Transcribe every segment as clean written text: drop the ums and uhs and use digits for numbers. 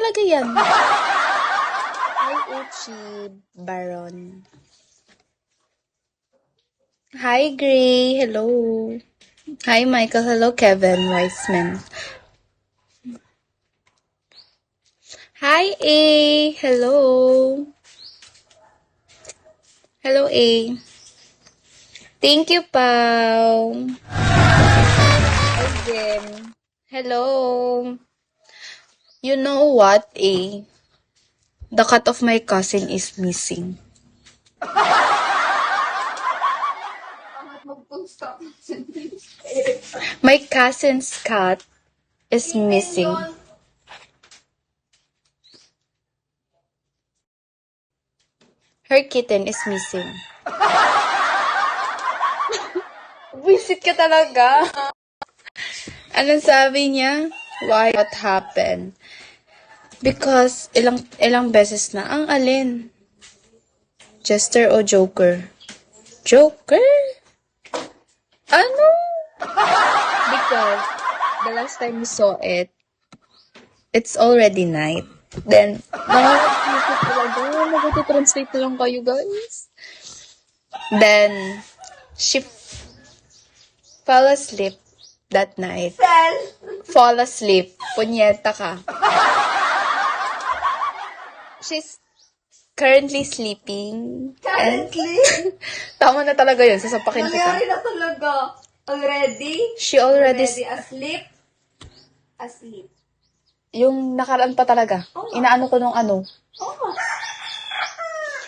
talaga yan. Hi, Uchi Baron. Hi, Gray. Hello. Hi, Michael. Hello, Kevin Weissman. Hi, A. Hello. Hello, A. Thank you, Pao. Hi, Jim. Hello. You know what, A? The cat of my cousin is missing. My cousin's cat is missing. Her kitten is missing. Visit ka talaga. Anong sabi niya? Why? What happened? Because ilang beses na. Ang alin? Jester o Joker? Joker? Ano? Because the last time we saw it, it's already night. Then, mag-translate na lang kayo, guys. Then, she fell asleep that night. Fall asleep. Punyeta ka. She's currently sleeping. Currently? Tama na talaga yun. Sasapakin kita. Nangyari na talaga. Already? She already asleep? Asleep. yung nakaraan pa talaga. Inaano ko nung ano. Oh.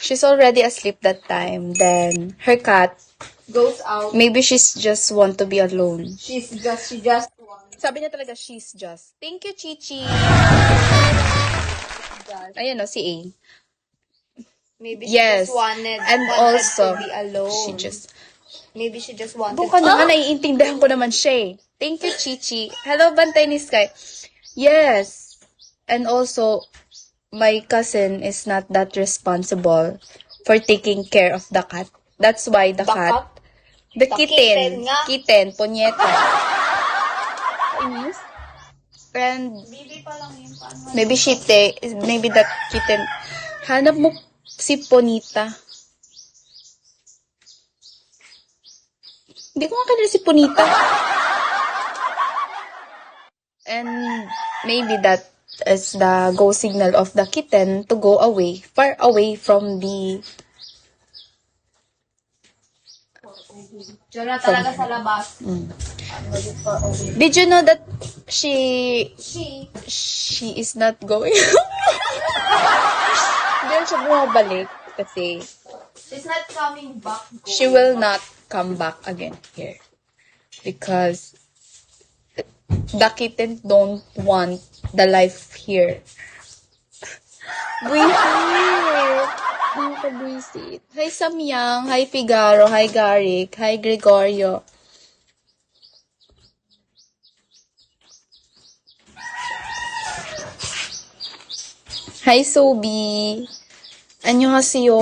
She's already asleep that time. Then, her cat, Goes out. maybe she's just want to be alone. She just wants. Sabi niya talaga, she's just. Thank you, Chichi. Ayan o, si A. Maybe she Yes. just wanted Also, to be alone. Maybe she just wanted Buka naman, naiintindihan ko naman siya eh. Thank you, Chichi. Hello, Bantay ni Sky. Yes. And also, my cousin is not that responsible for taking care of the cat. That's why the cat, the kitten, kitten nga. punyeta. Inis. And Bibi pa lang yun. Paano? maybe that kitten, hanap mo si Ponita. Hindi ko makakilala si Ponita. And maybe that is the go signal of the kitten to go away, far away from the... Diyan na talaga sa labas. Did you know that she She is not going? Hindi siya bumabalik kasi is not coming back. she will not come back again here because the kitten don't want the life here. Buisit. Hi Samyang, hi Figaro, hi Garik, hi Gregorio. Hi Sobi. 안녕하세요.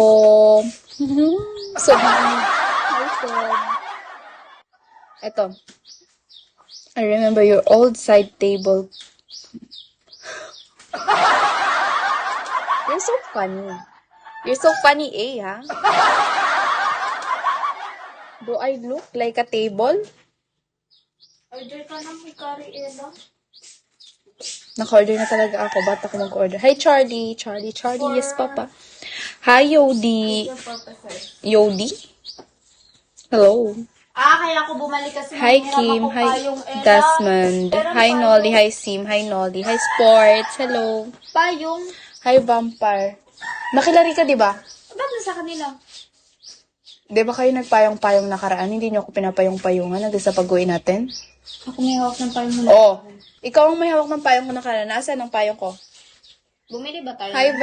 Sobi. Hi Sob. Eto. I remember your old side table. You're so funny. You're so funny, eh, ha? Do I look like a table? order ka ng hikari, Ella. Naka-order na talaga ako. Ba't ako mag-order? Hi, Charlie. Charlie, yes, Papa. Hi, Yodi. Yodi? Hello. Kaya ako bumalik kasi Hi, nanghiram Kim. ako Hi, payong, Ella. Desmond. Pero Hi, payong- Nolly. Hi, Sim. Hi, Nolly. Hi, Sports. Hello. Payong. Hi, Vampire. Nakilari ka, di ba? Ba't na sa kanila? Di ba kayo nagpayong-payong nakaraan? Hindi niyo ako pinapayong-payungan hanggang sa pag-uwi natin? Ako may hawak ng payong Oo. Ikaw ang may hawak ng payong ko nakaraan. Nasaan ang payong ko? Bumili ba tayo? Hi,